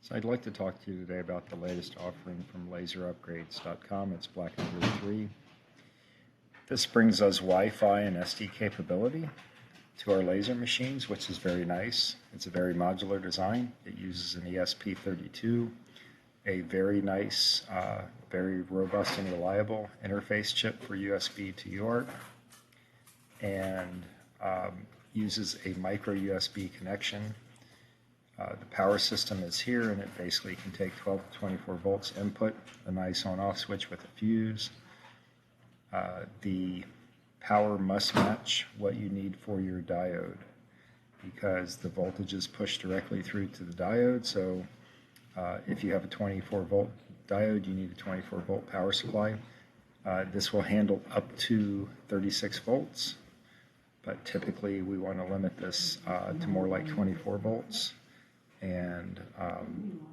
So I'd like to talk to you today about the latest offering from laserupgrades.com. It's Black-n-Blue3. This brings us Wi-Fi and SD capability to our laser machines, which is very nice. It's a very modular design. It uses an ESP32, a very nice, very robust and reliable interface chip for USB to UART, and uses a micro USB connection. The power system is here, and it basically can take 12 to 24 volts input, a nice on-off switch with a fuse. The power must match what you need for your diode, because the voltage is pushed directly through to the diode. So if you have a 24 volt diode, you need a 24 volt power supply. This will handle up to 36 volts, but typically we want to limit this to more like 24 volts. And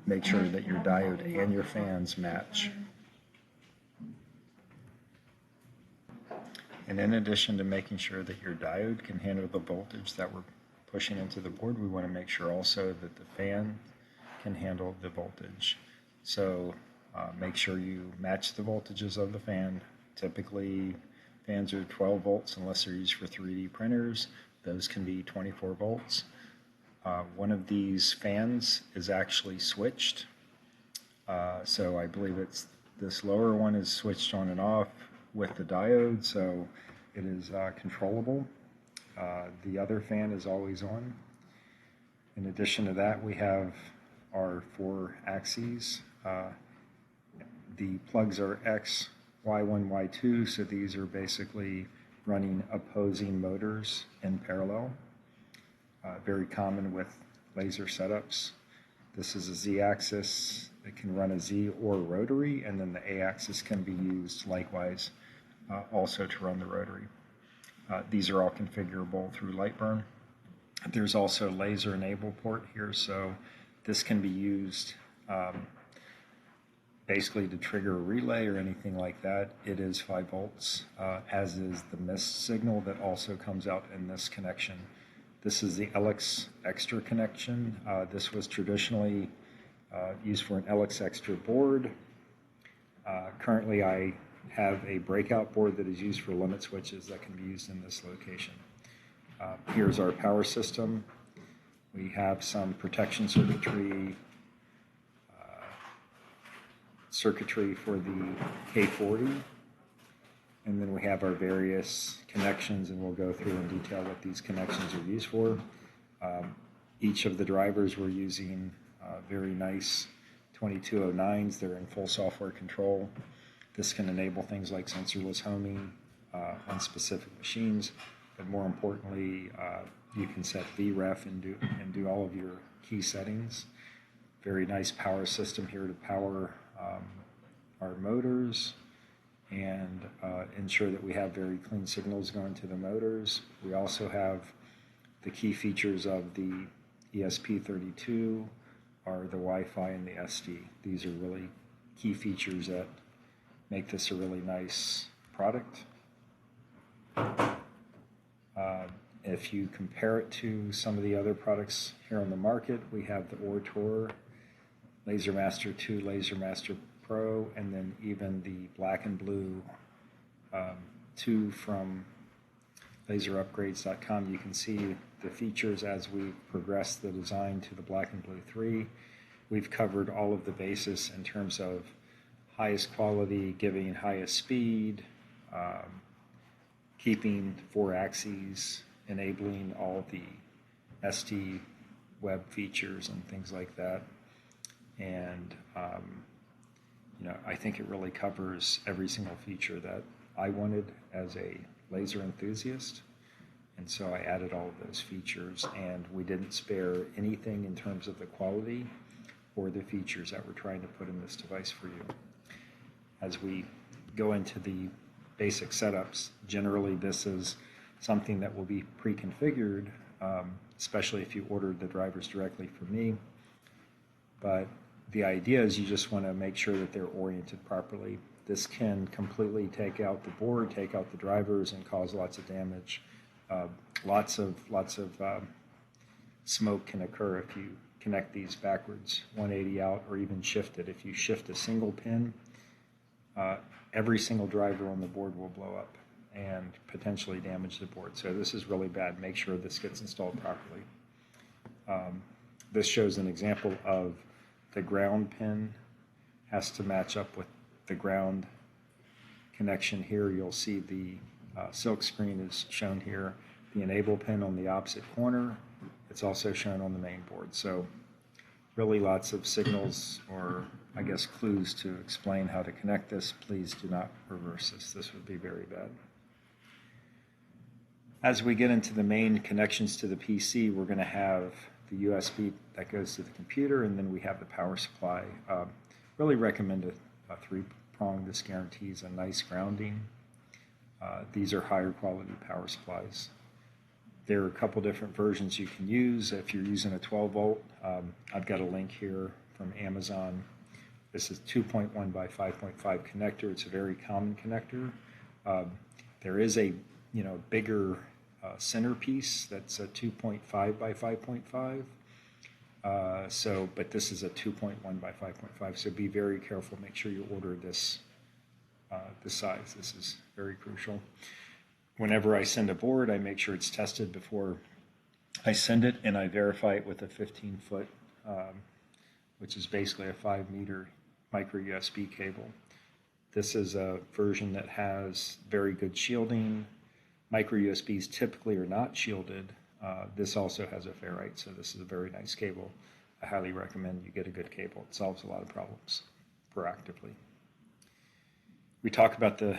make sure that your diode and your fans match. And in addition to making sure that your diode can handle the voltage that we're pushing into the board, we want to make sure also that the fan can handle the voltage. So make sure you match the voltages of the fan. Typically fans are 12 volts unless they're used for 3D printers. Those can be 24 volts. One of these fans is actually switched, so I believe it's this lower one is switched on and off with the diode, so it is controllable. The other fan is always on. In addition to that, we have our 4 axes. The plugs are X, Y1, Y2, so these are basically running opposing motors in parallel. Very common with laser setups. This is a Z-axis. It can run a Z or rotary, and then the A-axis can be used likewise also to run the rotary. These are all configurable through Lightburn. There's also a laser enable port here, so this can be used basically to trigger a relay or anything like that. It is 5 volts, as is the mist signal that also comes out in this connection. This is the Eleksmaker connection. This was traditionally used for an Eleksmaker board. Currently I have a breakout board that is used for limit switches that can be used in this location. Here's our power system. We have some protection circuitry for the K40. And then we have our various connections, and we'll go through in detail what these connections are used for. Each of the drivers we're using very nice 2209s. They're in full software control. This can enable things like sensorless homing on specific machines, but more importantly, you can set VREF and do all of your key settings. Very nice power system here to power our motors and ensure that we have very clean signals going to the motors. We also have the key features of the ESP32 are the Wi-Fi and the SD. These are really key features that make this a really nice product. If you compare it to some of the other products here on the market, we have the Ortur Laser Master 2, Laser Master Pro, and then even the Black-n-Blue 2 from laserupgrades.com. You can see the features as we progress the design to the Black-n-Blue 3. We've covered all of the bases in terms of highest quality, giving highest speed, keeping 4 axes, enabling all the SD web features and things like that. And I think it really covers every single feature that I wanted as a laser enthusiast, and so I added all of those features, and we didn't spare anything in terms of the quality or the features that we're trying to put in this device for you. As we go into the basic setups, generally this is something that will be pre-configured, especially if you ordered the drivers directly from me, but the idea is you just want to make sure that they're oriented properly. This can completely take out the board, take out the drivers, and cause lots of damage. Lots of smoke can occur if you connect these backwards, 180 out, or even shift it. If you shift a single pin, every single driver on the board will blow up and potentially damage the board. So this is really bad. Make sure this gets installed properly. This shows an example of the ground pin has to match up with the ground connection here. You'll see the silk screen is shown here. The enable pin on the opposite corner. It's also shown on the main board. So really lots of signals, or I guess clues, to explain how to connect this. Please do not reverse this. This would be very bad. As we get into the main connections to the PC, we're going to have the USB that goes to the computer, and then we have the power supply. Really recommend a three-prong. This guarantees a nice grounding. These are higher quality power supplies. There are a couple different versions you can use. If you're using a 12 volt, I've got a link here from Amazon. This is 2.1 by 5.5 connector. It's a very common connector. There is a bigger centerpiece that's a 2.5 by 5.5. But this is a 2.1 by 5.5. So be very careful. Make sure you order this size. This is very crucial. Whenever I send a board, I make sure it's tested before I send it, and I verify it with a 15-foot, which is basically a 5-meter micro USB cable. This is a version that has very good shielding. Micro USBs typically are not shielded. This also has a ferrite, so this is a very nice cable. I highly recommend you get a good cable. It solves a lot of problems proactively. We talk about the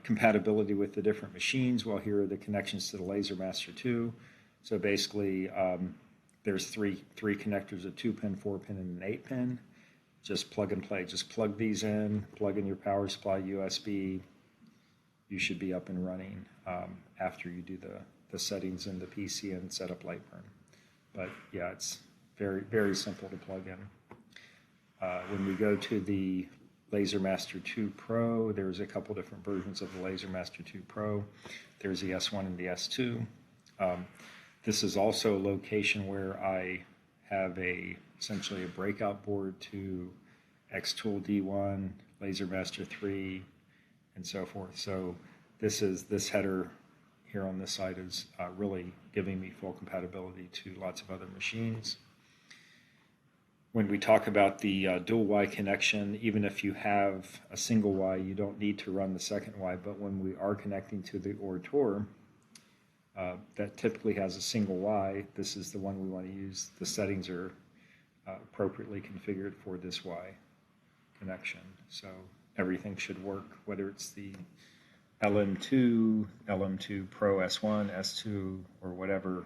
compatibility with the different machines. Well, here are the connections to the LaserMaster 2. So basically, there's three connectors: a 2-pin, 4-pin, and an 8-pin. Just plug and play. Just plug these in, plug in your power supply USB. You should be up and running after you do the settings in the PC and set up Lightburn. But yeah, it's very, very simple to plug in. When we go to the LaserMaster 2 Pro, there's a couple different versions of the LaserMaster 2 Pro. There's the S1 and the S2. This is also a location where I have essentially a breakout board to XTool D1, LaserMaster 3, and so forth. So this header here on this side is really giving me full compatibility to lots of other machines. When we talk about the dual Y connection, even if you have a single Y, you don't need to run the second Y. But when we are connecting to the Ortur, that typically has a single Y, this is the one we want to use. The settings are appropriately configured for this Y connection. So everything should work, whether it's the LM2, LM2 Pro S1, S2, or whatever.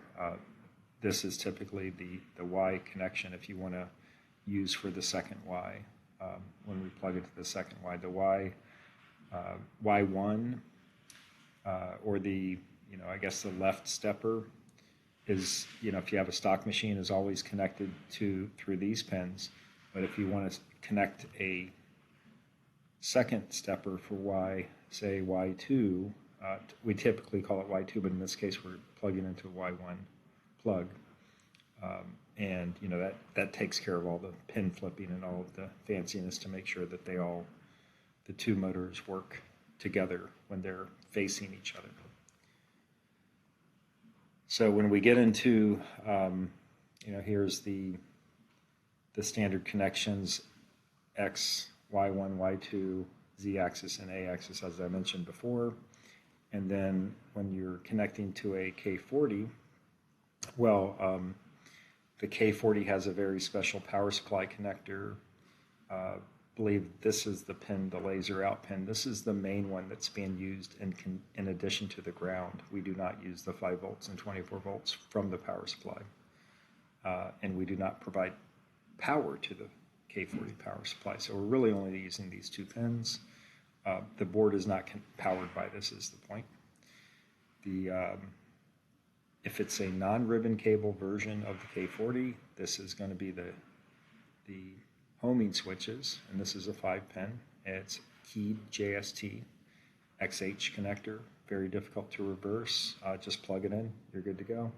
This is typically the Y connection if you want to use for the second Y. When we plug it to the second Y, the Y1 or the I guess the left stepper is if you have a stock machine, is always connected through these pins. But if you want to connect a second stepper for Y, say Y2, we typically call it Y2, but in this case we're plugging into a Y1 plug. And that takes care of all the pin flipping and all of the fanciness to make sure that the two motors work together when they're facing each other. So when we get into, here's the standard connections: X, Y1, Y2, Z-axis, and A-axis, as I mentioned before. And then when you're connecting to a K40, the K40 has a very special power supply connector. I believe this is the pin, the laser out pin. This is the main one that's being used in addition to the ground. We do not use the 5 volts and 24 volts from the power supply. And we do not provide power to the K40 power supply. So we're really only using these 2 pins. The board is not powered by this, is the point. If it's a non-ribbon cable version of the K40, this is going to be the homing switches, and this is a 5-pin. It's keyed JST XH connector, very difficult to reverse. Just plug it in, you're good to go.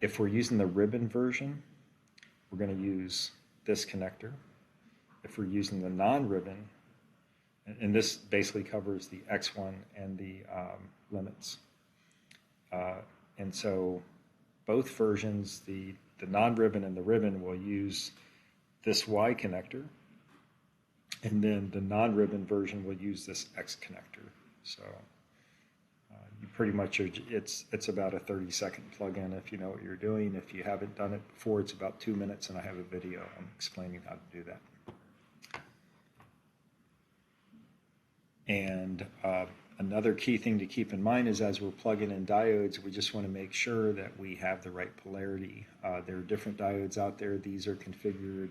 If we're using the ribbon version, we're going to use this connector. If we're using the non-ribbon, and this basically covers the X1 and the limits. And so both versions, the non-ribbon and the ribbon, will use this Y connector, and then the non-ribbon version will use this X connector. So you pretty much it's about a 30-second plug-in if you know what you're doing. If you haven't done it before, it's about 2 minutes, and I have a video on explaining how to do that. And another key thing to keep in mind is as we're plugging in diodes, we just want to make sure that we have the right polarity. There are different diodes out there. These are configured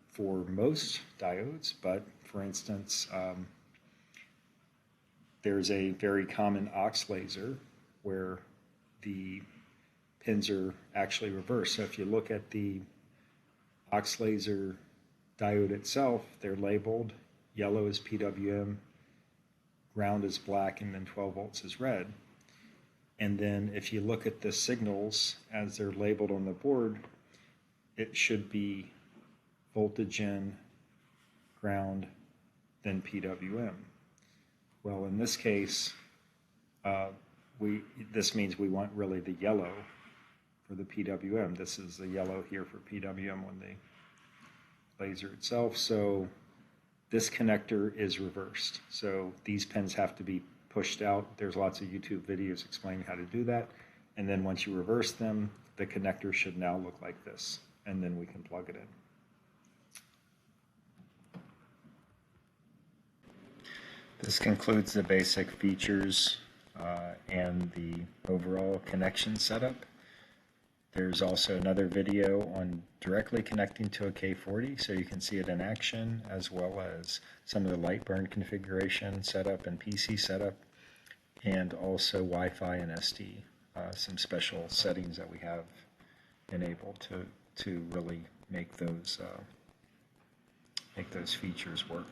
for most diodes, but for instance, there's a very common aux laser where the pins are actually reversed. So if you look at the aux laser diode itself, they're labeled. Yellow is PWM, ground is black, and then 12 volts is red. And then if you look at the signals as they're labeled on the board, it should be voltage in, ground, then PWM. Well, in this case, this means we want really the yellow for the PWM. This is the yellow here for PWM on the laser itself. So this connector is reversed. So these pins have to be pushed out. There's lots of YouTube videos explaining how to do that. And then once you reverse them, the connector should now look like this. And then we can plug it in. This concludes the basic features and the overall connection setup. There's also another video on directly connecting to a K40, so you can see it in action, as well as some of the Lightburn configuration setup and PC setup, and also Wi-Fi and SD, some special settings that we have enabled to really make those features work.